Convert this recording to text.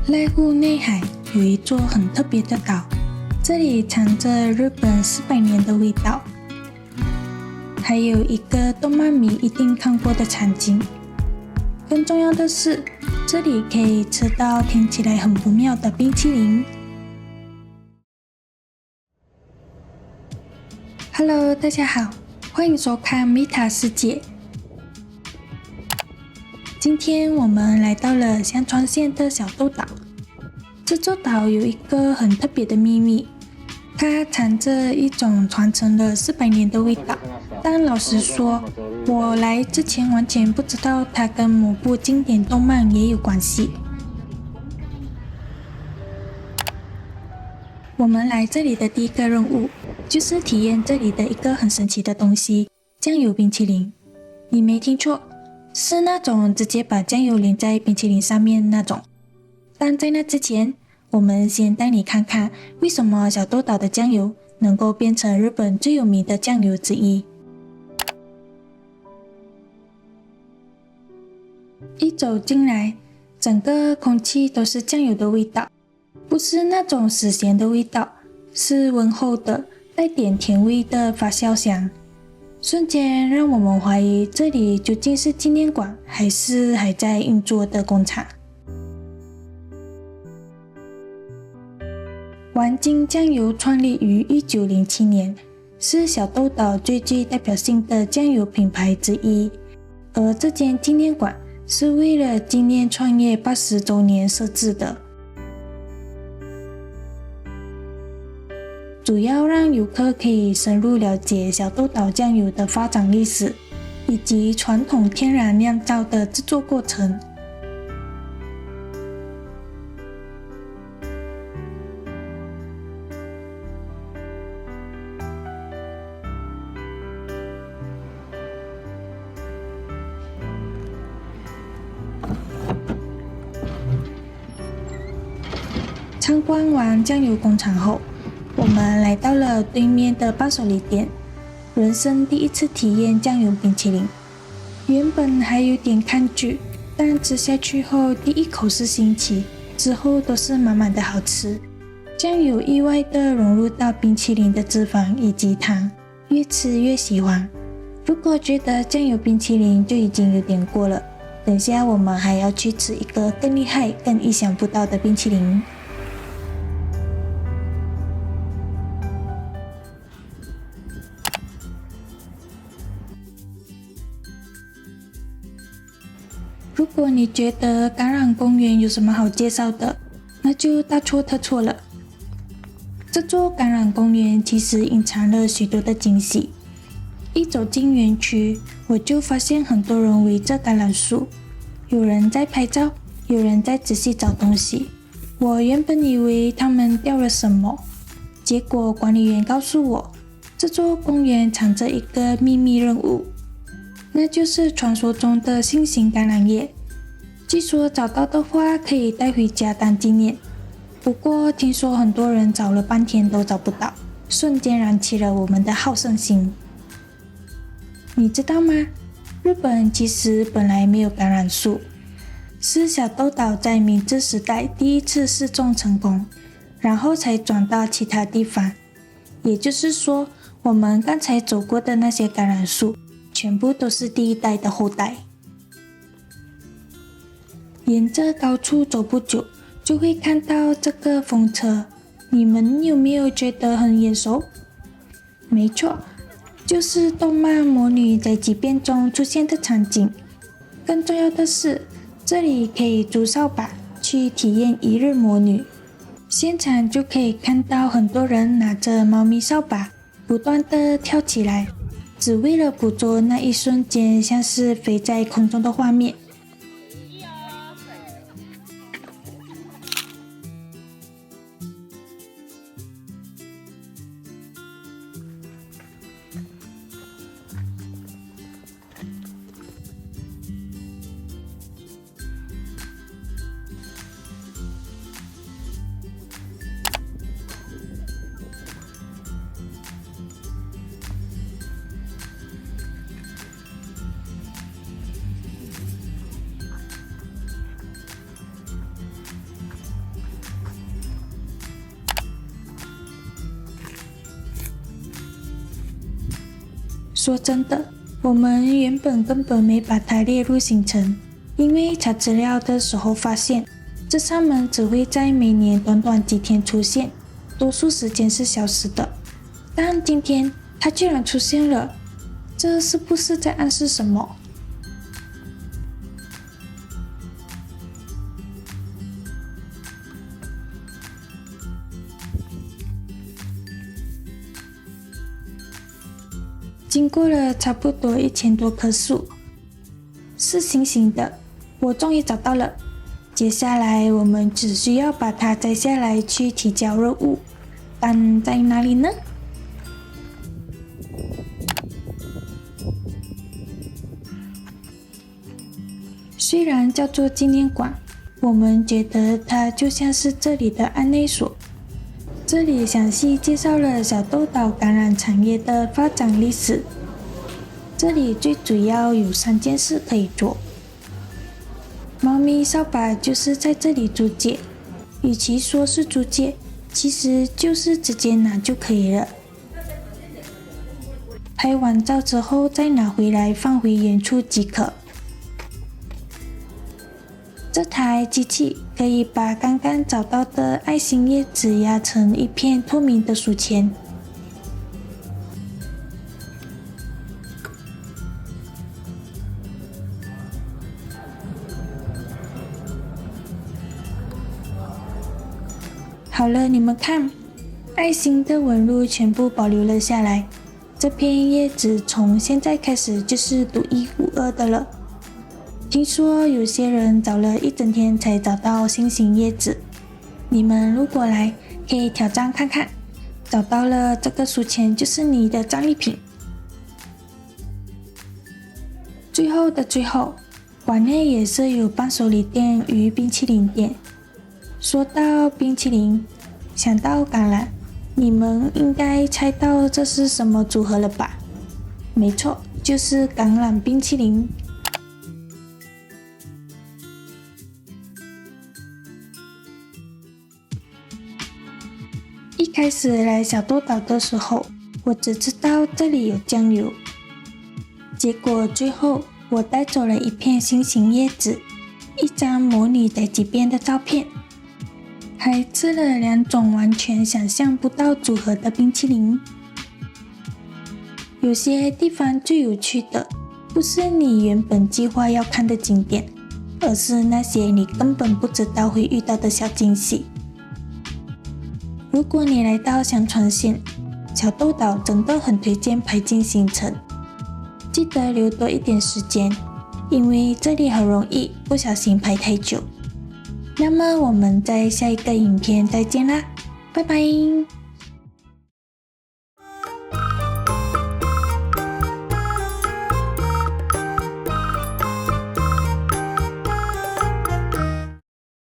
濑户内海有一座很特别的岛，这里藏着日本400年的味道，还有一个动漫迷一定看过的场景。更重要的是，这里可以吃到听起来很不妙的冰淇淋。Hello， 大家好，欢迎收看米塔世界。今天我们来到了香川县的小豆岛。这座岛有一个很特别的秘密，它藏着一种传承了400年的味道。但老实说，我来之前完全不知道它跟某部经典动漫也有关系。我们来这里的第一个任务，就是体验这里的一个很神奇的东西——酱油冰淇淋。你没听错，是那种直接把酱油淋在冰淇淋上面那种。但在那之前，我们先带你看看为什么小豆岛的酱油能够变成日本最有名的酱油之一。一走进来，整个空气都是酱油的味道，不是那种死咸的味道，是温厚的带点甜味的发酵香，瞬间让我们怀疑这里究竟是纪念馆还是还在运作的工厂。丸金酱油创立于1907年，是小豆岛最具代表性的酱油品牌之一，而这间纪念馆是为了纪念创业80周年设置的，主要让游客可以深入了解小豆岛酱油的发展历史，以及传统天然酿造的制作过程。参观完酱油工厂后，我们来到了对面的伴手礼店，人生第一次体验酱油冰淇淋。原本还有点抗拒，但吃下去后第一口是新奇，之后都是满满的好吃。酱油意外地融入到冰淇淋的脂肪以及糖，越吃越喜欢。如果觉得酱油冰淇淋就已经有点过了，等下我们还要去吃一个更厉害、更意想不到的冰淇淋。如果你觉得感染公园有什么好介绍的，那就大错特错了。这座感染公园其实隐藏了许多的惊喜。一走进园区，我就发现很多人围着橄榄树，有人在拍照，有人在仔细找东西。我原本以为他们掉了什么，结果管理员告诉我，这座公园藏着一个秘密任务，那就是传说中的新型橄榄叶。据说找到的话可以带回家当纪念，不过听说很多人找了半天都找不到，瞬间燃起了我们的好胜心。你知道吗？日本其实本来没有橄榄树，是小豆岛在明治时代第一次试种成功，然后才转到其他地方。也就是说，我们刚才走过的那些橄榄树全部都是第一代的后代。沿着高处走不久，就会看到这个风车，你们有没有觉得很眼熟？没错，就是动漫《魔女宅急便》中出现的场景。更重要的是，这里可以租扫把去体验一日魔女，现场就可以看到很多人拿着猫咪扫把，不断地跳起来，只为了捕捉那一瞬间像是飞在空中的画面。说真的，我们原本根本没把它列入行程，因为查资料的时候发现，这扇门只会在每年短短几天出现，多数时间是消失的。但今天它居然出现了，这是不是在暗示什么？经过了差不多1000多棵树，是星星的，我终于找到了。接下来我们只需要把它摘下来去提交任务，但在哪里呢？虽然叫做纪念馆，我们觉得它就像是这里的案内所。这里详细介绍了小豆岛感染产业的发展历史。这里最主要有3件事可以做。猫咪扫把就是在这里租借，与其说是租借，其实就是直接拿就可以了。拍完照之后再拿回来放回原处即可。这台机器可以把刚刚找到的爱心叶子压成一片透明的书签。好了，你们看，爱心的纹路全部保留了下来。这片叶子从现在开始就是独一无二的了。听说有些人找了一整天才找到星星叶子，你们如果来，可以挑战看看，找到了这个书签就是你的战利品。最后的最后，馆内也是有伴手礼店与冰淇淋店。说到冰淇淋，想到橄榄，你们应该猜到这是什么组合了吧？没错，就是橄榄冰淇淋。一开始来小豆岛的时候，我只知道这里有酱油，结果最后我带走了一片星星叶子，一张模拟逮鸡边的照片，还吃了2种完全想象不到组合的冰淇淋。有些地方最有趣的，不是你原本计划要看的景点，而是那些你根本不知道会遇到的小惊喜。如果你来到香川县，小豆岛真的很推荐排进行程，记得留多一点时间，因为这里很容易不小心排太久。那么我们在下一个影片再见啦，拜拜。